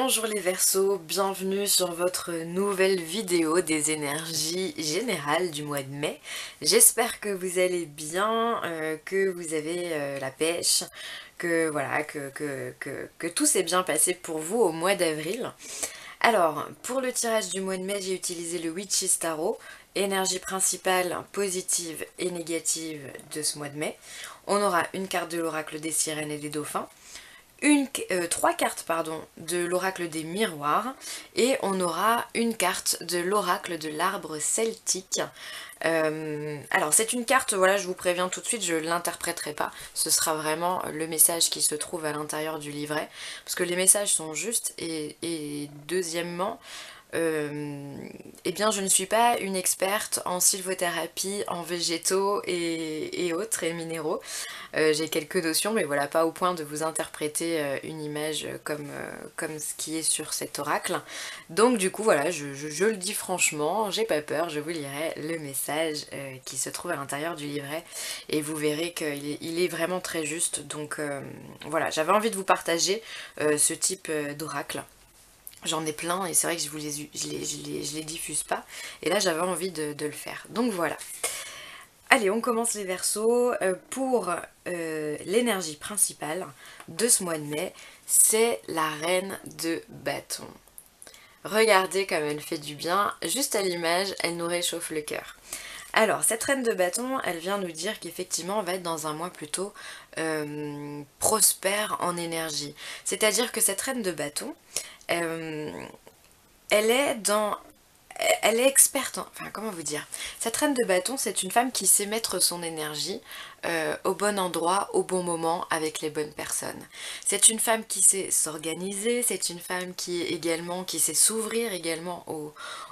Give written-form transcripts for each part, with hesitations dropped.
Bonjour les Verseaux, bienvenue sur votre nouvelle vidéo des énergies générales du mois de mai. J'espère que vous allez bien, que vous avez la pêche, que voilà, que tout s'est bien passé pour vous au mois d'avril. Alors, pour le tirage du mois de mai, j'ai utilisé le Witch's Tarot, énergie principale positive et négative de ce mois de mai. On aura une carte de l'oracle des sirènes et des dauphins, trois cartes pardon, de l'oracle des miroirs et on aura une carte de l'oracle de l'arbre celtique. Alors c'est une carte, voilà, je vous préviens tout de suite, je ne l'interpréterai pas, ce sera vraiment le message qui se trouve à l'intérieur du livret, parce que les messages sont justes et deuxièmement, eh bien je ne suis pas une experte en sylvothérapie, en végétaux et autres et minéraux. J'ai quelques notions mais voilà, pas au point de vous interpréter une image comme ce qui est sur cet oracle. Donc du coup voilà, je le dis franchement, j'ai pas peur, je vous lirai le message qui se trouve à l'intérieur du livret et vous verrez qu'il est vraiment très juste. Donc voilà, j'avais envie de vous partager ce type d'oracle. J'en ai plein et c'est vrai que je les diffuse pas. Et là j'avais envie de le faire. Donc voilà. Allez, on commence les Verseaux. Pour l'énergie principale de ce mois de mai, c'est la reine de bâton. Regardez comme elle fait du bien. Juste à l'image, elle nous réchauffe le cœur. Alors, cette reine de bâton, elle vient nous dire qu'effectivement, on va être dans un mois plutôt prospère en énergie. C'est-à-dire que cette reine de bâton, euh, elle est dans... Elle est experte, enfin comment vous dire, cette reine de bâton c'est une femme qui sait mettre son énergie au bon endroit, au bon moment, avec les bonnes personnes. C'est une femme qui sait s'organiser, c'est une femme qui sait s'ouvrir également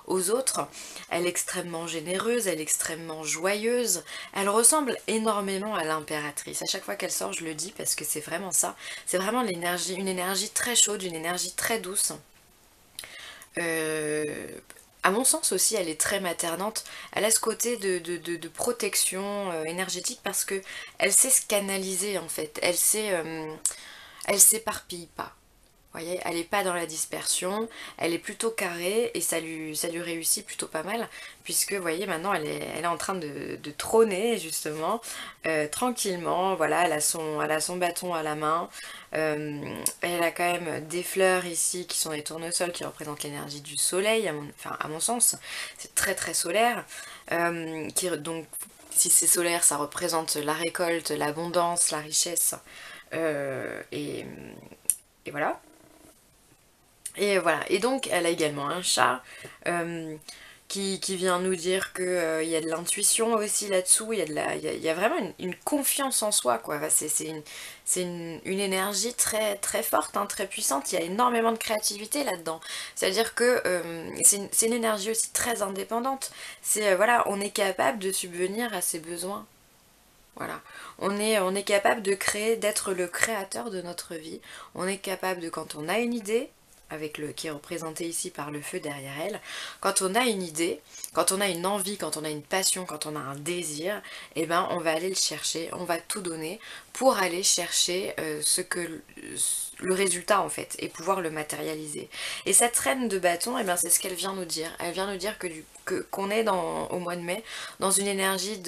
aux autres. Elle est extrêmement généreuse, elle est extrêmement joyeuse, elle ressemble énormément à l'impératrice. À chaque fois qu'elle sort je le dis parce que c'est vraiment ça, c'est vraiment l'énergie, une énergie très chaude, une énergie très douce. Euh, à mon sens aussi, elle est très maternante. Elle a ce côté de protection énergétique parce que elle sait se canaliser en fait. Elle s'éparpille pas. Vous voyez, elle n'est pas dans la dispersion, elle est plutôt carrée et ça lui réussit plutôt pas mal puisque vous voyez maintenant elle est en train de trôner justement tranquillement, voilà, elle a son bâton à la main, elle a quand même des fleurs ici qui sont des tournesols qui représentent l'énergie du soleil, enfin à mon sens, c'est très très solaire, donc si c'est solaire ça représente la récolte, l'abondance, la richesse et voilà. Et voilà, et donc elle a également un chat qui vient nous dire qu'il y a de l'intuition aussi là-dessous, il y a vraiment une confiance en soi, quoi. Enfin, c'est une énergie très, très forte, hein, très puissante, il y a énormément de créativité là-dedans. C'est-à-dire que c'est une énergie aussi très indépendante. C'est, voilà, on est capable de subvenir à ses besoins. Voilà, on est capable de créer, d'être le créateur de notre vie. On est capable de, quand on a une idée, avec le qui est représenté ici par le feu derrière elle, quand on a une idée, quand on a une envie, quand on a une passion, quand on a un désir, eh ben on va aller le chercher, on va tout donner pour aller chercher le résultat en fait et pouvoir le matérialiser. Et cette reine de bâton, eh ben c'est ce qu'elle vient nous dire. Elle vient nous dire qu'on est au mois de mai dans une énergie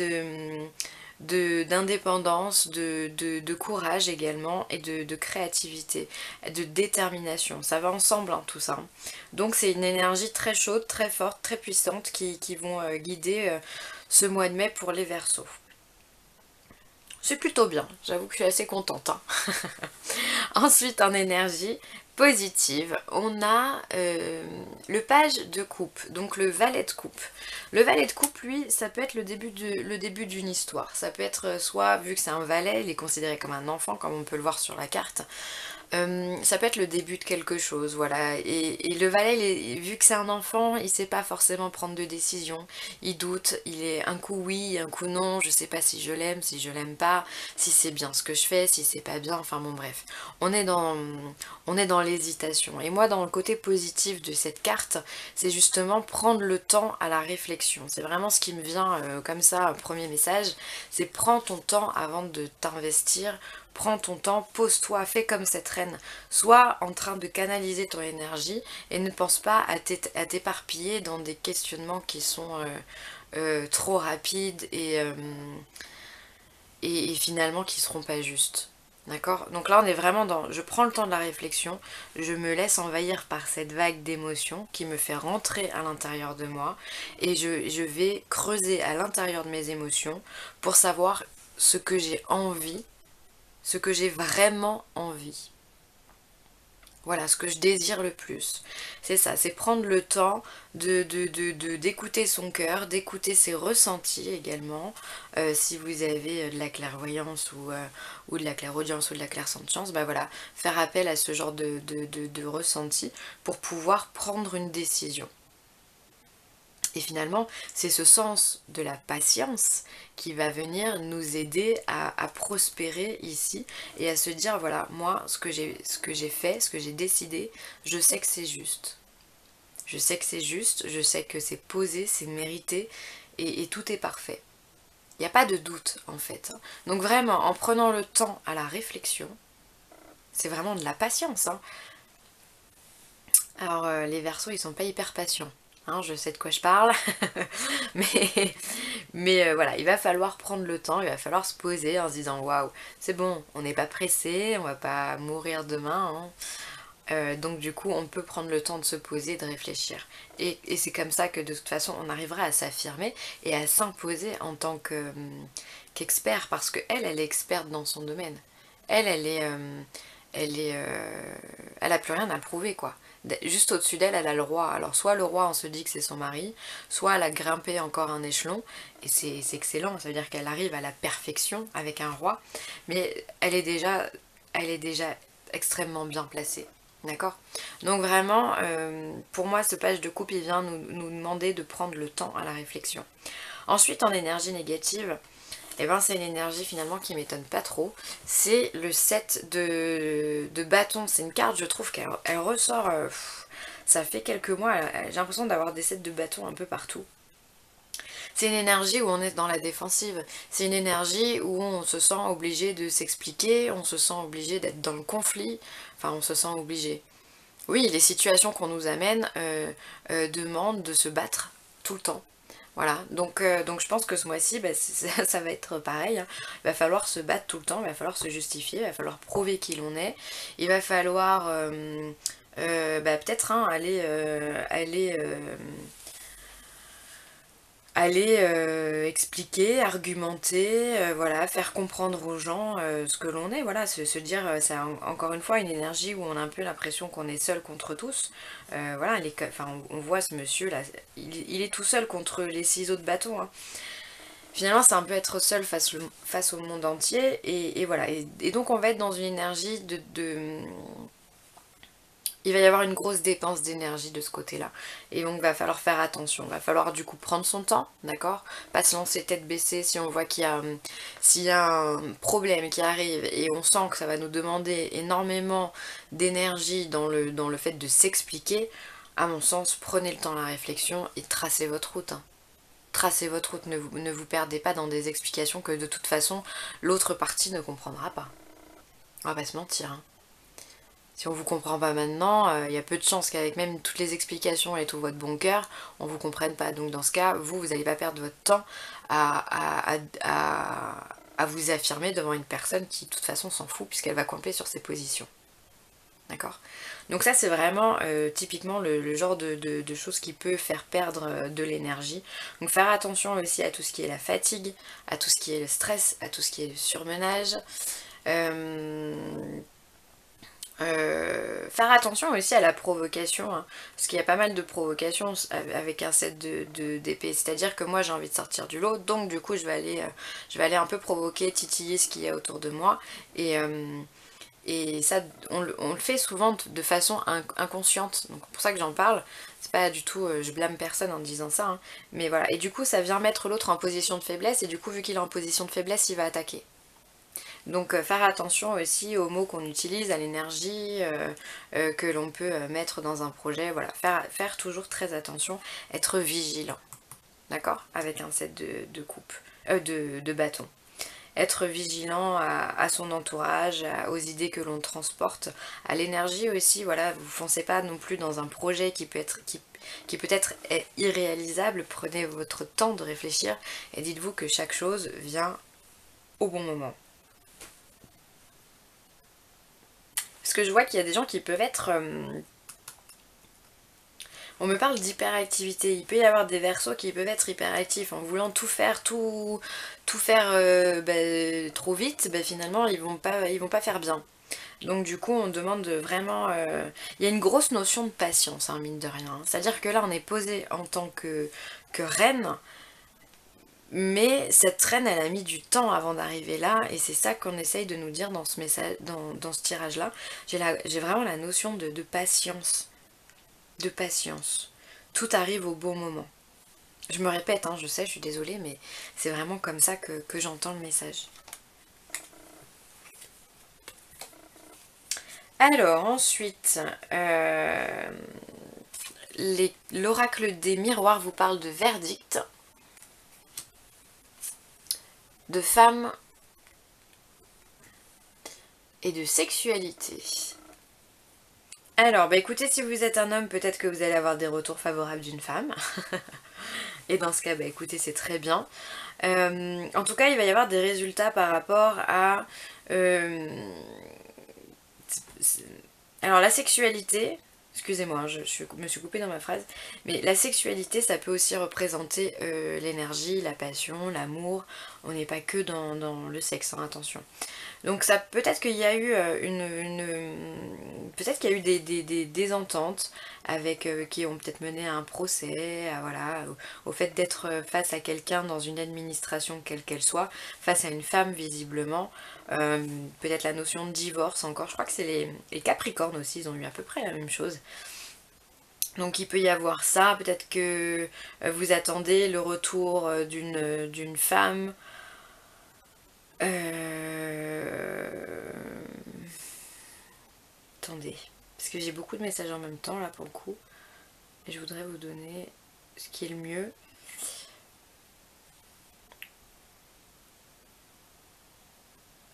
d'indépendance, de courage également et de créativité, de détermination. Ça va ensemble hein, tout ça. Donc c'est une énergie très chaude, très forte, très puissante qui vont guider ce mois de mai pour les Verseaux. C'est plutôt bien, j'avoue que je suis assez contente. Hein. Ensuite en énergie positive, on a le page de coupe, donc le valet de coupe. Le valet de coupe, lui, ça peut être le début d'une histoire. Ça peut être soit, vu que c'est un valet, il est considéré comme un enfant, comme on peut le voir sur la carte. Ça peut être le début de quelque chose, voilà. Et le valet, vu que c'est un enfant, il sait pas forcément prendre de décision. Il doute, il est un coup oui, un coup non, je sais pas si je l'aime pas, si c'est bien ce que je fais, si c'est pas bien, enfin bon bref. On est dans l'hésitation. Et moi, dans le côté positif de cette carte, c'est justement prendre le temps à la réflexion. C'est vraiment ce qui me vient comme ça, premier message, c'est prends ton temps avant de t'investir prends ton temps, pose-toi, fais comme cette reine. Sois en train de canaliser ton énergie et ne pense pas à t'éparpiller dans des questionnements qui sont trop rapides et finalement qui seront pas justes. D'accord? Donc là on est vraiment dans, je prends le temps de la réflexion, je me laisse envahir par cette vague d'émotions qui me fait rentrer à l'intérieur de moi et je vais creuser à l'intérieur de mes émotions pour savoir ce que j'ai envie, ce que j'ai vraiment envie. Voilà, ce que je désire le plus. C'est ça, c'est prendre le temps d'écouter son cœur, d'écouter ses ressentis également. Si vous avez de la clairvoyance ou de la clairaudience ou de la clairsentience, bah voilà, faire appel à ce genre de ressenti pour pouvoir prendre une décision. Et finalement, c'est ce sens de la patience qui va venir nous aider à prospérer ici et à se dire, voilà, moi, ce que j'ai fait, ce que j'ai décidé, je sais que c'est juste. Je sais que c'est juste, je sais que c'est posé, c'est mérité et tout est parfait. Il n'y a pas de doute en fait. Donc vraiment, en prenant le temps à la réflexion, c'est vraiment de la patience. Alors les Verseaux, ils sont pas hyper patients. Je sais de quoi je parle, mais voilà, il va falloir prendre le temps, il va falloir se poser en se disant waouh, c'est bon, on n'est pas pressé, on va pas mourir demain, donc du coup on peut prendre le temps de se poser et de réfléchir. Et c'est comme ça que de toute façon on arrivera à s'affirmer et à s'imposer en tant qu'expert, parce qu'elle est experte dans son domaine. Elle a plus rien à prouver quoi. Juste au-dessus d'elle, elle a le roi. Alors soit le roi, on se dit que c'est son mari, soit elle a grimpé encore un échelon, et c'est excellent, ça veut dire qu'elle arrive à la perfection avec un roi, mais elle est déjà extrêmement bien placée. D'accord? Donc vraiment, pour moi, ce page de coupe, il vient nous demander de prendre le temps à la réflexion. Ensuite, en énergie négative, et ben c'est une énergie finalement qui m'étonne pas trop. C'est le 7 de bâton. C'est une carte, je trouve qu'elle ressort. Ça fait quelques mois, j'ai l'impression d'avoir des sets de bâtons un peu partout. C'est une énergie où on est dans la défensive. C'est une énergie où on se sent obligé de s'expliquer, on se sent obligé d'être dans le conflit. Enfin, on se sent obligé. Oui, les situations qu'on nous amène demandent de se battre tout le temps. Voilà, donc je pense que ce mois-ci, bah, ça va être pareil, hein. Il va falloir se battre tout le temps, il va falloir se justifier, il va falloir prouver qui l'on est, il va falloir bah, peut-être aller expliquer, argumenter, voilà, faire comprendre aux gens ce que l'on est, voilà, se dire, c'est encore une fois une énergie où on a un peu l'impression qu'on est seul contre tous. Voilà, enfin, on voit ce monsieur là, il est tout seul contre les ciseaux de bâton, hein. Finalement, c'est un peu être seul face au monde entier, et voilà, et donc on va être dans une énergie il va y avoir une grosse dépense d'énergie de ce côté-là. Et donc, il va falloir faire attention. Il va falloir du coup prendre son temps, d'accord? Pas se lancer tête baissée si on voit s'il y a un problème qui arrive et on sent que ça va nous demander énormément d'énergie dans le fait de s'expliquer. À mon sens, prenez le temps de la réflexion et tracez votre route, hein. Tracez votre route, ne vous perdez pas dans des explications que de toute façon, l'autre partie ne comprendra pas. On va pas se mentir, hein. Si on vous comprend pas maintenant, il y a peu de chances qu'avec même toutes les explications et tout votre bon cœur, on vous comprenne pas. Donc dans ce cas, vous n'allez pas perdre votre temps à vous affirmer devant une personne qui de toute façon s'en fout puisqu'elle va camper sur ses positions. D'accord? Donc ça c'est vraiment typiquement le genre de choses qui peut faire perdre de l'énergie. Donc faire attention aussi à tout ce qui est la fatigue, à tout ce qui est le stress, à tout ce qui est le surmenage. Faire attention aussi à la provocation, hein, parce qu'il y a pas mal de provocations avec un set d'épée, c'est-à-dire que moi j'ai envie de sortir du lot, donc du coup je vais aller un peu provoquer, titiller ce qu'il y a autour de moi, et ça on le fait souvent de façon inconsciente, donc c'est pour ça que j'en parle. C'est pas du tout, je blâme personne en disant ça, hein, mais voilà, et du coup ça vient mettre l'autre en position de faiblesse, et du coup vu qu'il est en position de faiblesse, il va attaquer. Donc faire attention aussi aux mots qu'on utilise, à l'énergie que l'on peut mettre dans un projet, voilà, faire toujours très attention, être vigilant, d'accord? Avec un set de coupe, de bâton. être vigilant à son entourage, aux idées que l'on transporte, à l'énergie aussi. Voilà, vous foncez pas non plus dans un projet qui peut-être est irréalisable. Prenez votre temps de réfléchir et dites-vous que chaque chose vient au bon moment. Parce que je vois qu'il y a des gens qui peuvent être... on me parle d'hyperactivité. Il peut y avoir des Verseaux qui peuvent être hyperactifs en voulant tout faire, tout faire trop vite. Finalement, ils vont pas faire bien. Donc du coup, on demande vraiment... il y a une grosse notion de patience, hein, mine de rien. C'est-à-dire que là, on est posé en tant que reine, mais cette reine, elle a mis du temps avant d'arriver là, et c'est ça qu'on essaye de nous dire dans ce message, dans ce tirage-là. J'ai vraiment la notion de patience. De patience. Tout arrive au bon moment. Je me répète, hein, je sais, je suis désolée, mais c'est vraiment comme ça que j'entends le message. Alors, ensuite, l'oracle des miroirs vous parle de verdict, de femme et de sexualité. Alors, écoutez, si vous êtes un homme, peut-être que vous allez avoir des retours favorables d'une femme. Et dans ce cas, écoutez, c'est très bien. En tout cas, il va y avoir des résultats par rapport à... alors, la sexualité... Excusez-moi, je me suis coupée dans ma phrase. Mais la sexualité, ça peut aussi représenter l'énergie, la passion, l'amour. On n'est pas que dans le sexe, hein, attention. Donc ça peut-être qu'il y a eu peut-être qu'il y a eu des désententes avec qui ont peut-être mené à un procès, voilà, au fait d'être face à quelqu'un dans une administration quelle qu'elle soit, face à une femme visiblement, peut-être la notion de divorce encore, je crois que c'est les Capricornes aussi, ils ont eu à peu près la même chose. Donc il peut y avoir ça, peut-être que vous attendez le retour d'une femme. Attendez, parce que j'ai beaucoup de messages en même temps là pour le coup. Et je voudrais vous donner ce qui est le mieux.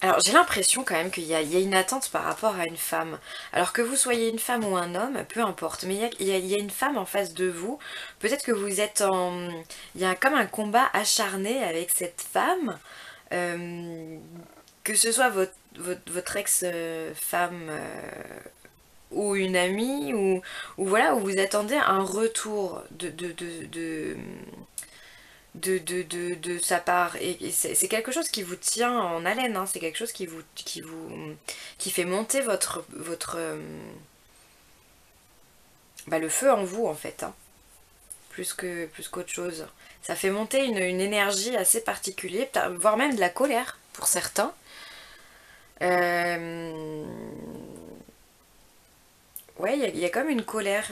Alors j'ai l'impression quand même qu'il y a une attente par rapport à une femme. Alors que vous soyez une femme ou un homme, peu importe. Mais il y a une femme en face de vous. Peut-être que vous êtes en... Il y a comme un combat acharné avec cette femme. Que ce soit votre ex-femme ou une amie, ou voilà, où vous attendez un retour de sa part. Et c'est quelque chose qui vous tient en haleine, hein, c'est quelque chose qui fait monter le feu en vous en fait, hein, plus qu'autre chose. Ça fait monter une énergie assez particulière, voire même de la colère pour certains. Ouais, il y a comme une colère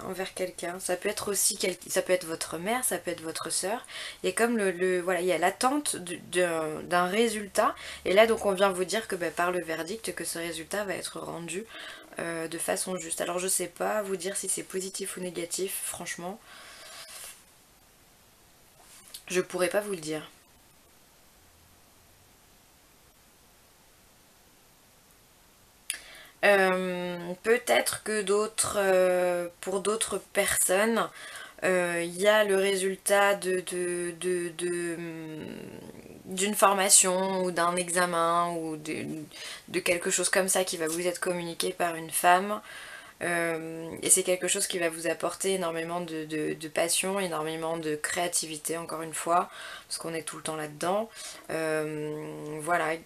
envers quelqu'un. Ça peut être aussi ça peut être votre mère, ça peut être votre sœur. Il y a comme voilà, il y a l'attente d'un résultat. Et là, donc, on vient vous dire que par le verdict, que ce résultat va être rendu de façon juste. Alors, je sais pas vous dire si c'est positif ou négatif, franchement. Je pourrais pas vous le dire. Peut-être que pour d'autres personnes, il y a le résultat d'une formation ou d'un examen ou de quelque chose comme ça qui va vous être communiqué par une femme. Et c'est quelque chose qui va vous apporter énormément de passion, énormément de créativité, encore une fois, parce qu'on est tout le temps là-dedans. Voilà,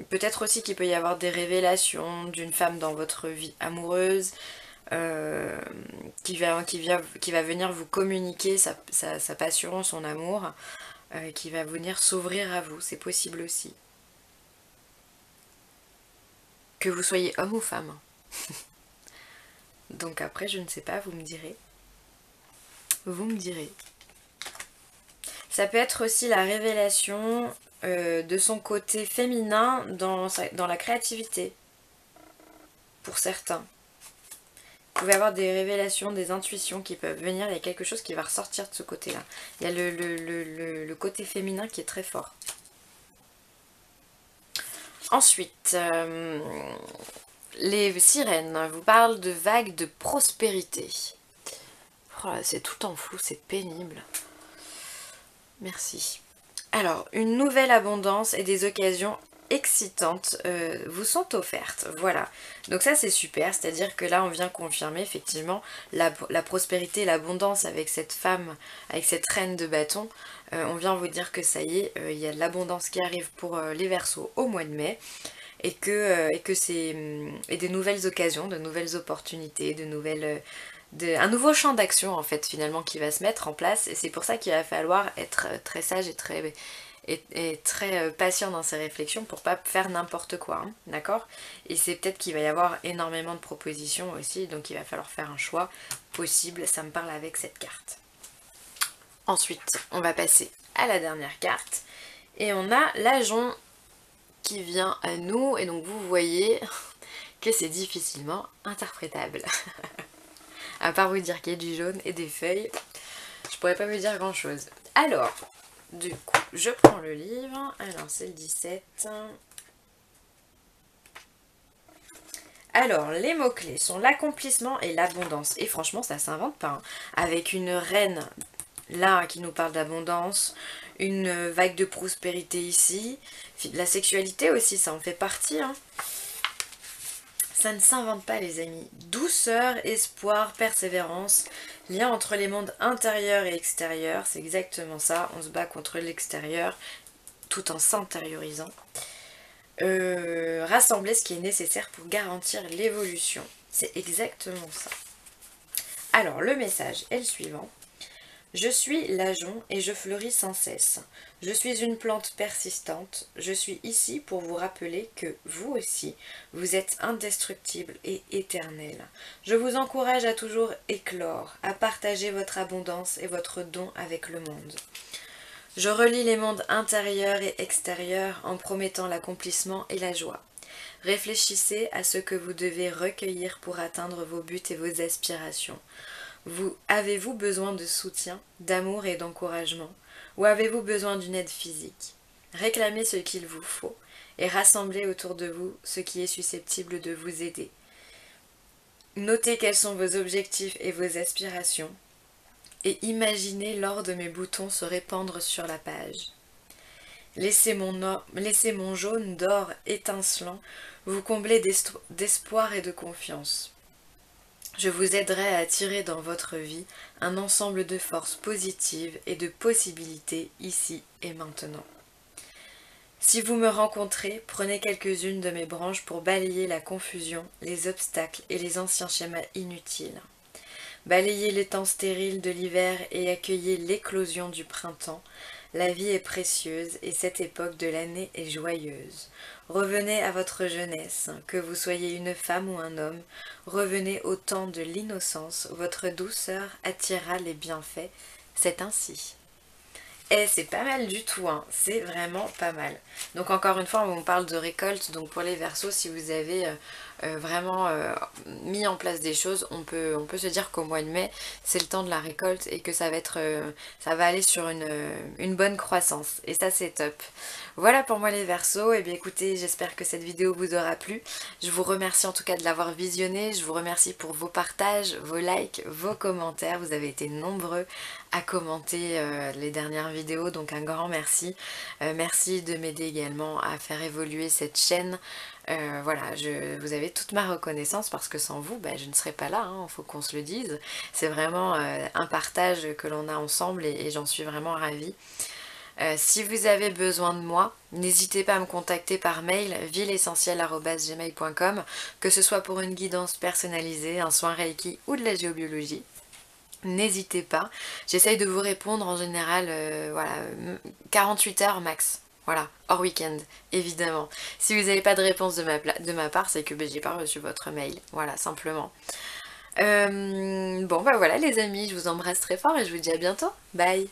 peut-être aussi qu'il peut y avoir des révélations d'une femme dans votre vie amoureuse, qui va venir vous communiquer sa passion, son amour, qui va venir s'ouvrir à vous, c'est possible aussi. Que vous soyez homme ou femme. Donc après, je ne sais pas, vous me direz. Vous me direz. Ça peut être aussi la révélation de son côté féminin dans la créativité. Pour certains. Vous pouvez avoir des révélations, des intuitions qui peuvent venir. Il y a quelque chose qui va ressortir de ce côté-là. Il y a le côté féminin qui est très fort. Ensuite, les sirènes vous parlent de vagues de prospérité. Oh là, c'est tout en flou, c'est pénible. Merci. Alors, une nouvelle abondance et des occasions excitantes vous sont offertes. Voilà. Donc ça, c'est super. C'est-à-dire que là, on vient confirmer effectivement la prospérité, l'abondance avec cette femme, avec cette reine de bâton. On vient vous dire que ça y est, il y a de l'abondance qui arrive pour les Verseaux au mois de mai. Et que c'est des nouvelles occasions, de nouvelles opportunités, un nouveau champ d'action en fait finalement qui va se mettre en place, et c'est pour ça qu'il va falloir être très sage et très patient dans ses réflexions pour pas faire n'importe quoi, hein, d'accord? Et c'est peut-être qu'il va y avoir énormément de propositions aussi, donc il va falloir faire un choix possible, ça me parle avec cette carte. Ensuite, on va passer à la dernière carte, et on a l'Ajon qui vient à nous, et donc vous voyez que c'est difficilement interprétable. À part vous dire qu'il y a du jaune et des feuilles, je pourrais pas vous dire grand chose. Alors, du coup, je prends le livre. Alors, c'est le 17. Alors, les mots-clés sont l'accomplissement et l'abondance. Et franchement, ça s'invente pas, hein. Avec une reine, là, qui nous parle d'abondance, une vague de prospérité ici. La sexualité aussi, ça en fait partie, hein. Ça ne s'invente pas les amis. Douceur, espoir, persévérance, lien entre les mondes intérieurs et extérieurs, c'est exactement ça. On se bat contre l'extérieur tout en s'intériorisant. Rassembler ce qui est nécessaire pour garantir l'évolution. C'est exactement ça. Alors le message est le suivant. Je suis l'Ajon et je fleuris sans cesse. Je suis une plante persistante. Je suis ici pour vous rappeler que, vous aussi, vous êtes indestructible et éternel. Je vous encourage à toujours éclore, à partager votre abondance et votre don avec le monde. Je relie les mondes intérieurs et extérieurs en promettant l'accomplissement et la joie. Réfléchissez à ce que vous devez recueillir pour atteindre vos buts et vos aspirations. Avez-vous besoin de soutien, d'amour et d'encouragement, ou avez-vous besoin d'une aide physique? Réclamez ce qu'il vous faut et rassemblez autour de vous ce qui est susceptible de vous aider. Notez quels sont vos objectifs et vos aspirations et imaginez l'or de mes boutons se répandre sur la page. Laissez mon jaune d'or étincelant vous combler d'espoir et de confiance. Je vous aiderai à attirer dans votre vie un ensemble de forces positives et de possibilités ici et maintenant. Si vous me rencontrez, prenez quelques-unes de mes branches pour balayer la confusion, les obstacles et les anciens schémas inutiles. Balayez les temps stériles de l'hiver et accueillez l'éclosion du printemps. La vie est précieuse et cette époque de l'année est joyeuse. Revenez à votre jeunesse, que vous soyez une femme ou un homme. Revenez au temps de l'innocence, votre douceur attirera les bienfaits. C'est ainsi. Et c'est pas mal du tout, hein. C'est vraiment pas mal. Donc encore une fois, on parle de récolte, donc pour les Verseaux, si vous avez vraiment mis en place des choses, on peut se dire qu'au mois de mai, c'est le temps de la récolte et que ça va aller sur une bonne croissance. Et ça, c'est top. Voilà pour moi les Verseaux. Et bien écoutez, j'espère que cette vidéo vous aura plu. Je vous remercie en tout cas de l'avoir visionnée. Je vous remercie pour vos partages, vos likes, vos commentaires. Vous avez été nombreux à commenter les dernières vidéos, donc un grand merci. Merci de m'aider également à faire évoluer cette chaîne. Voilà, vous avez toute ma reconnaissance parce que sans vous, je ne serais pas là, hein, faut qu'on se le dise. C'est vraiment un partage que l'on a ensemble et j'en suis vraiment ravie. Si vous avez besoin de moi, n'hésitez pas à me contacter par mail villeessentielle@gmail.com, que ce soit pour une guidance personnalisée, un soin Reiki ou de la géobiologie. N'hésitez pas, j'essaye de vous répondre en général, voilà, 48 heures max. Voilà, hors week-end, évidemment. Si vous n'avez pas de réponse de ma part, c'est que j'ai pas reçu votre mail. Voilà, simplement. Bon, voilà les amis, je vous embrasse très fort et je vous dis à bientôt. Bye!